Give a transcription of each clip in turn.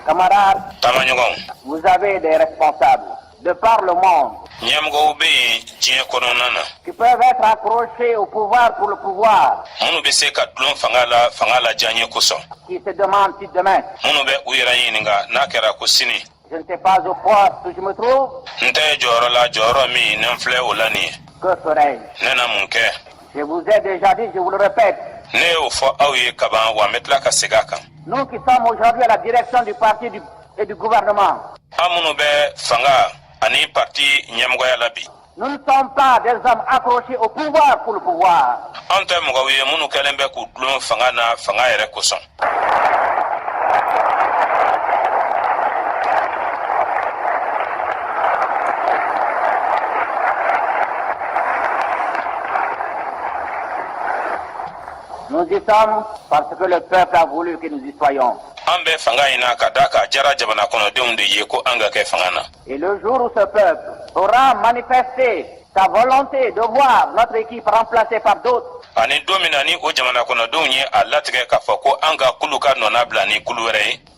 Camarades, vous avez des responsables de par le monde qui peuvent être accrochés au pouvoir pour le pouvoir, qui se demandent si demain je ne sais pas au poste où je me trouve, que ferai-je? Je vous ai déjà dit, je vous le répète. Nous qui sommes aujourd'hui à la direction du parti et du gouvernement, nous ne sommes pas des hommes accrochés au pouvoir pour le pouvoir. Nous y sommes parce que le peuple a voulu que nous y soyons. Et le jour où ce peuple aura manifesté sa volonté de voir notre équipe remplacée par d'autres,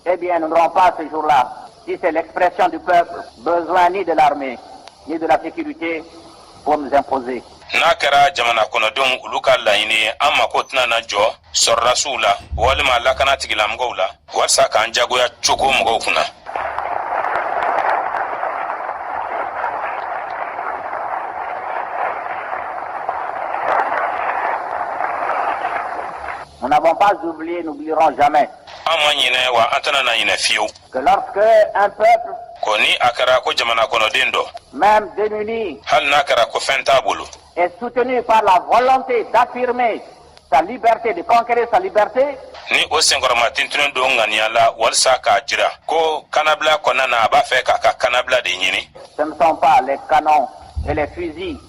eh bien, nous n'aurons pas ce jour-là, si c'est l'expression du peuple, besoin ni de l'armée, ni de la sécurité pour nous imposer. N'a kɛra jamana kɔnɔdenw olu ka laɲini an mako tɛna na jɔ sɔrɔdasiw la walima lakana tigilamɔgɔw la walasa k'an jagoya cogo mɔgɔw kunna. Nous n'avons pas oublié, n'oublierons jamais An ma ɲinɛ wa an tɛna na ɲinɛ fiyewu. que lorsque un peuple, Ko ni a kɛra ko jamana kɔnɔden dɔ même démuni, hali n'a kɛra ko fɛn t'a bolo est soutenu par la volonté d'affirmer sa liberté, de conquérir sa liberté, ni o senkɔrɔma tintunen don ŋaniya la walasa k'a jira ko kanabila kɔnɔna na a b'a fɛ k'a ka kanabila de ɲini. ce ne sont pas les canons et les fusils,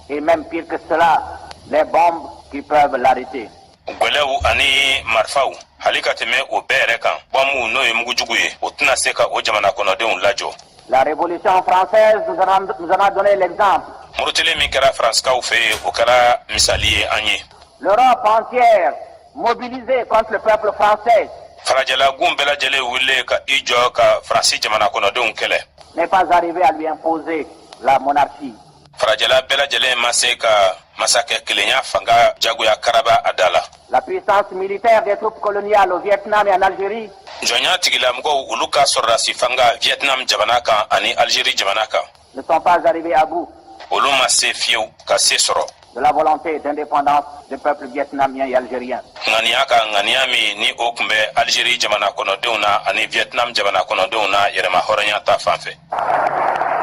et même pire que cela, les bombes qui peuvent l'arrêter. Gwɛlɛw ani marifaw hali ka tɛmɛ o bɛɛ yɛrɛ kan bɔnmu n'o ye mugujugu ye o tɛna se ka o jamana kɔnɔdenw lajɔ. La Révolution française nous en a donné l'exemple. Murutile min kɛra faranskaw fɛ yen o kɛra misali ye an ye. L'Europe entière mobilisée contre le peuple français farajɛlagun bɛɛ lajɛlen wulile ka i jɔ ka faransi jamana kɔnɔdenw kɛlɛ. n'est pas arrivée à lui imposer la monarchie. farajɛla bɛɛ lajɛlen ma se ka masakɛ kelenya fanga jagoya karaba a da la. La puissance militaire des troupes coloniales au Vietnam et en Algérie jɔnya tigilamɔgɔw olu ka sɔrɔdasi fanga Vietnam jamana kan ani Algérie jamana kan. ne sont pas arrivés à bout olu ma se fiyewu ka se sɔrɔ. de la volonté d'indépendance du peuple vietnamien et algérien. ŋaniya ka ŋaniya min ni o tun bɛ Algérie jamana kɔnɔdenw na ani Vietnam jamana kɔnɔdenw na yɛrɛma hɔrɔnya ta fan fɛ.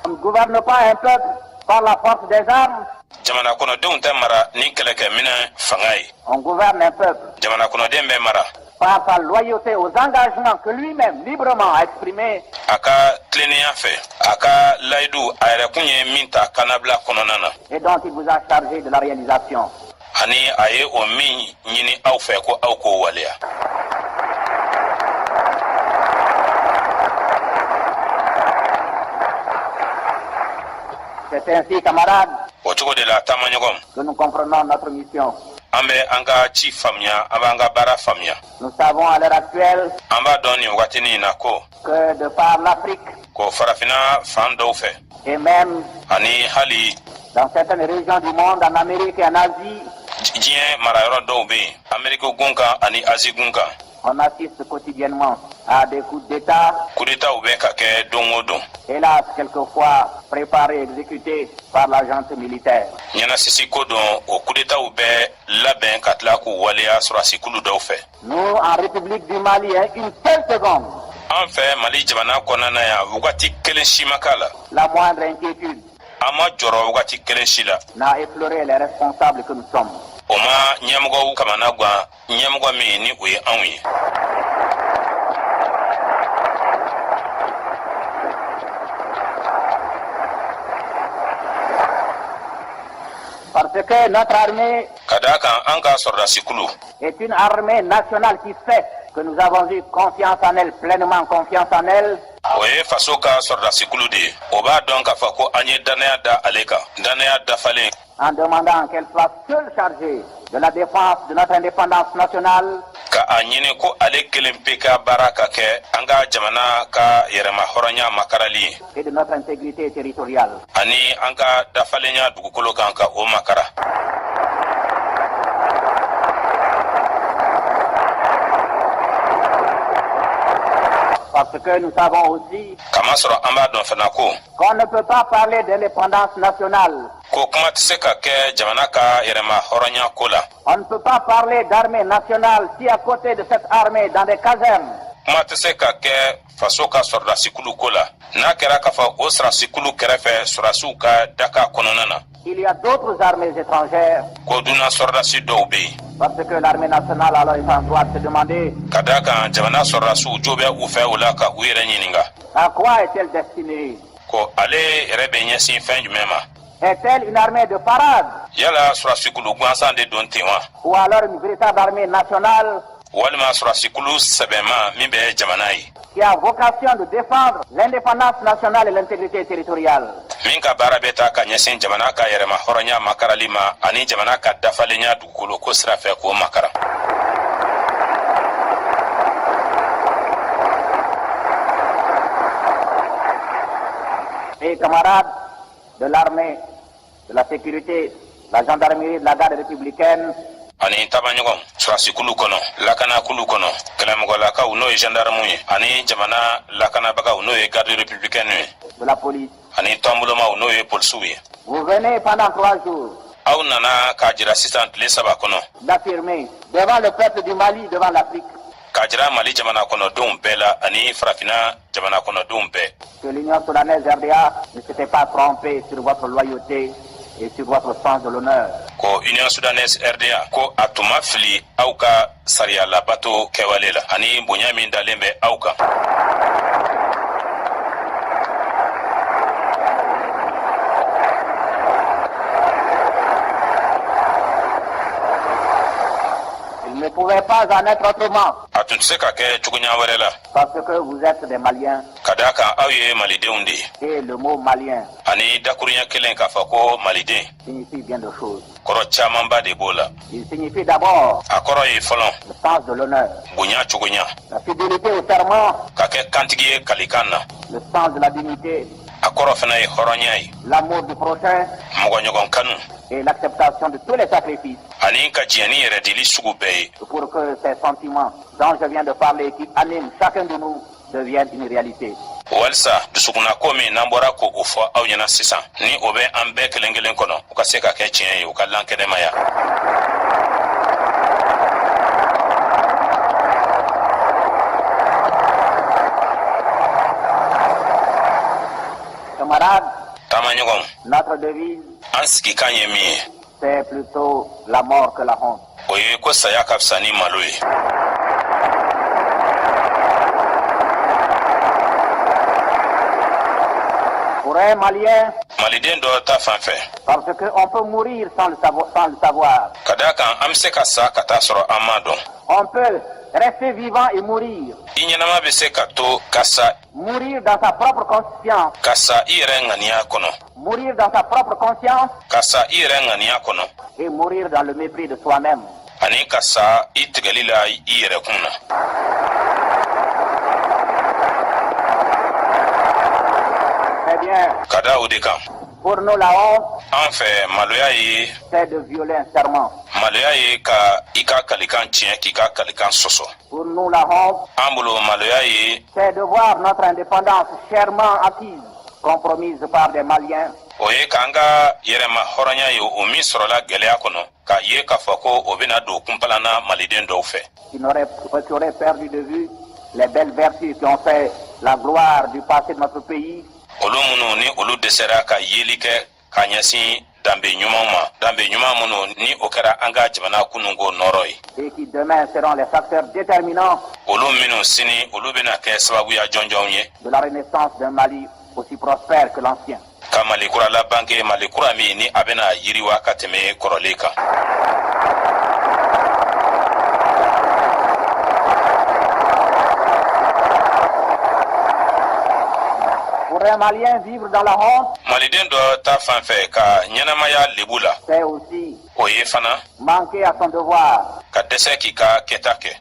On ne gouverne pas un peuple par la force des armes, jamana kɔnɔdenw tɛ mara ni kɛlɛkɛminɛ fanga ye. on gouverne un peuple jamana kɔnɔden bɛ mara par sa loyauté aux engagements que lui-même librement a exprimés a ka tilennenya fɛ a ka layidu a yɛrɛkun ye min ta kanabila kɔnɔna na et dont il vous a chargé de la réalisation. ani a ye o min ɲini aw fɛ ko aw k'o waleya. C'est ainsi, camarades, o cogo de la taamaɲɔgɔn que nous comprenons notre mission. an bɛ an ka ci faamuya an b'an ka baara faamuya. Nous savons à l'heure actuelle an b'a dɔn nin wagatinin in na ko que de par l'Afrique farafinna fan dɔw fɛ et même ani hali dans certaines régions du monde, en Amérique et en Asie, diɲɛ marayɔrɔ dɔw bɛ yen Amérique gun kan ani Asie gun kan. on assiste quotidiennement à des coups d'État, coup d'état bɛ ka kɛ don o don. hélas, quelquefois préparés et exécutés par la junte militaire. ɲɛnasisi ko dɔn o coup d'état bɛ labɛn ka tila k'u waleya sɔrɔdasikulu dɔw fɛ. Nous, en République du Mali, une seule seconde, an fɛ Mali jamana kɔnɔna yan wagati kelen si ma k'a la. la moindre inquiétude an ma jɔrɔ wagati kelen si la. n'a effleuré les responsables que nous sommes. o ma ɲɛmɔgɔw kamana gan ɲɛmɔgɔ min ni o ye anw ye. Parce que notre armée ka d'a kan an ka sɔrɔdasikulu est une armée nationale qui fait que nous avons eu confiance en elle, pleinement confiance en elle, o ye faso ka sɔrɔdasikulu de ye o b'a dɔn k'a fɔ ko an ye dannaya da ale kan dannaya dafalen en demandant qu'elle soit seule chargée de la défense de notre indépendance nationale. Ka a ɲini ko ale kelen pe ka baara ka kɛ an ka jamana ka yɛrɛma hɔrɔnya makarali et de notre intégrité territoriale. Ani an ka dafalenya dugukolo kan ka o makara. Parce que nous savons aussi Kama sɔrɔ an b'a dɔn fana ko qu'on ne peut pas parler d'indépendance nationale. ko kuma tɛ se ka kɛ jamana ka yɛrɛma hɔrɔnya ko la. On ne peut pas parler d'armée nationale si à côté de cette armée, dans des casernes, Kuma tɛ se ka kɛ faso ka sɔrɔdasikulu ko la. N'a kɛra k'a fɔ o sɔrɔdasikulu kɛrɛfɛ sɔrɔdasiw ka daka kɔnɔna na il y a d'autres armées étrangères. ko dunna sɔrɔdasi dɔw bɛ yen. Parce que l'armée nationale alors est en droit de se demander Ka d'a kan jamana sɔrɔdasiw jo bɛ u fɛ o la ka u yɛrɛ ɲininka à quoi est-elle destinée. ko ale yɛrɛ bɛ ɲɛsin fɛn jumɛn ma. Est-elle une armée de parade Yala sɔrɔdasikulu gansan de don ten wa ou alors une véritable armée nationale walima sɔrɔdasikulu sɛbɛnma min bɛ jamana ye qui a vocation de défendre l'indépendance nationale et l'intégrité territoriale. min ka baara bɛ ta ka ɲɛsin jamana ka yɛrɛma hɔrɔnya makarali ma ani jamana ka dafalenya dugukolo ko sira fɛ k'o makara. Et camarades de l'armée, de la sécurité, de la gendarmerie, de la garde républicaine, Ani tabaɲɔgɔn sɔrɔdasikulu kɔnɔ lakanakulu kɔnɔ kɛlɛmɔgɔlakaw n'o ye gendarmew ye ani jamana lakanabagaw n'o ye garde républicaine ye de la police. ani tɔnbolomaw n'o ye polisiw ye. Vous venez pendant 3 jours Aw nana k'a jira sisan tile 3 kɔnɔ d'affirmer devant le peuple du Mali, devant l'Afrique, k'a jira Mali jamana kɔnɔdenw bɛɛ la ani farafina jamana kɔnɔdenw bɛɛ que l'Union soudanaise RDA ne s'était pas trompée sur votre loyauté et sur votre sens de l'honneur. ko Union Soudanaise RDA ko a tun ma fili aw ka sariya labato kɛwale la ani bonya min dalen bɛ aw kan. Il ne pouvait pas en être autrement, A tun tɛ se ka kɛ cogoya wɛrɛ la parce que vous êtes des Maliens ka d'a kan aw ye malidenw de ye et le mot malien ani dakuruɲɛ kelen k'a fɔ ko maliden signifie bien de choses. kɔrɔ camanba de b'o la. Il signifie d'abord A kɔrɔ ye fɔlɔ le sens de l'honneur, bonya cogoya la fidélité au serment, ka kɛ kantigi ye kalikan na. le sens de la dignité, A kɔrɔ fana ye hɔrɔnya ye l'amour du prochain mɔgɔɲɔgɔn kanu et l'acceptation de tous les sacrifices ani ka diɲɛ ni yɛrɛ dili sugu bɛɛ ye pour que ces sentiments dont je viens de parler qui animent chacun de nous deviennent une réalité. walisa dusukunnako min n'an bɔra ko o fɔ aw ɲɛna sisan ni o bɛ an bɛɛ kelen kelen kɔnɔ u ka se ka kɛ tiɲɛ ye u ka lankɛnɛmaya. Camarades, Taamaɲɔgɔn notre devise, an sigikan ye min ye c'est plutôt la mort que la honte. o ye ko saya ka fisa ni malo ye. Pour un Malien, maliden dɔ ta fan fɛ parce qu'on peut mourir sans le savoir. ka d'a kan an bɛ se ka sa ka taa sɔrɔ an m'a dɔn. On peut rester vivant et mourir. I ɲɛnama bɛ se ka to ka sa Mourir dans sa propre conscience. ka sa i yɛrɛ ŋaniya kɔnɔ Mourir dans sa propre conscience ka sa i yɛrɛ ŋaniya kɔnɔ et mourir dans le mépris de soi-même. ani ka sa i tigɛli la i yɛrɛ kun na. Très bien. Ka da o de kan Pour nous, la honte, an fɛ maloya ye c'est de violer un serment. maloya ye ka i ka kalikan tiɲɛ k'i ka kalikan sɔsɔ. Pour nous, la honte, An bolo maloya ye c'est de voir notre indépendance chèrement acquise, compromise par des Maliens, o ye k'an ka yɛrɛma hɔrɔnya ye o min sɔrɔla gwɛlɛya kɔnɔ k'a ye k'a fɔ ko o bɛna don kunpalanna maliden dɔw fɛ qui auraient perdu de vue les belles vertus qui ont fait la gloire du passé de notre pays, olu minnu ni olu dɛsɛra ka yeli kɛ ka ɲɛsin danbe ɲumanw ma danbe ɲuman minnu ni o kɛra an ka jamana kununko nɔrɔ ye et qui demain seront les facteurs déterminants olu minnu sini olu bɛna kɛ sababuya jɔnjɔnw ye de la renaissance d'un Mali aussi prospère que l'ancien. ka mali kura labange mali kura min ni a bɛna yiriwa ka tɛmɛ kɔrɔlen kan. Pour un Malien, vivre dans la honte, maliden dɔ ta fan fɛ ka ɲɛnamaya lebu la c'est aussi o ye fana manquer à son devoir. ka dɛsɛ k'i ka kɛta kɛ